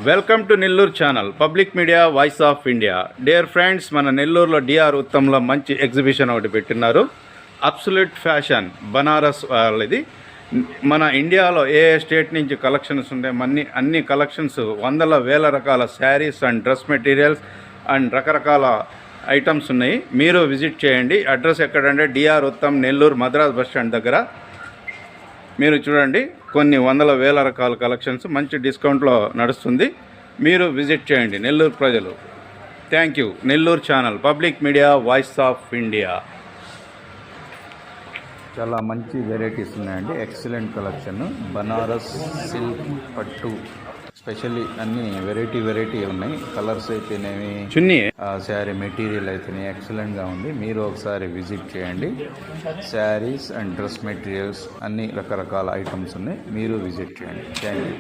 Welcome to Nellore channel public media voice of India. Dear friends, మన నెల్లూరులో DR ఉత్తమ్లో మంచి exhibition ఒకటి పెట్టినారు. అబ్సల్యూట్ ఫ్యాషన్ బనారస్ వాళ్ళది. మన ఇండియాలో ఏ స్టేట్ నుంచి కలెక్షన్స్ ఉంటాయి, అన్ని కలెక్షన్స్ వందల వేల రకాల saris and dress materials and రకరకాల ఐటమ్స్ ఉన్నాయి. మీరు విజిట్ చేయండి. అడ్రస్ ఎక్కడంటే DR Uttam, Nellore Madras bus stand దగ్గర. మీరు చూడండి, కొన్ని వందల వేల రకాల కలెక్షన్స్ మంచి డిస్కౌంట్లో నడుస్తుంది. మీరు విజిట్ చేయండి నెల్లూరు ప్రజలు. Thank you. Nellore channel public media voice of India. చాలా మంచి వెరైటీస్ ఉన్నాయండి. Excellent collection. బనారస్ సిల్క్ పట్టు స్పెషల్లీ అన్ని వెరైటీ ఉన్నాయి. కలర్స్ అయితేనేమి, చున్నీ, శారీ మెటీరియల్ అయితేనే ఎక్సలెంట్గా ఉంది. మీరు ఒకసారి విజిట్ చేయండి. శారీస్ అండ్ డ్రెస్ మెటీరియల్స్ అన్ని రకరకాల ఐటమ్స్ ఉన్నాయి. మీరు విజిట్ చేయండి. Thank you.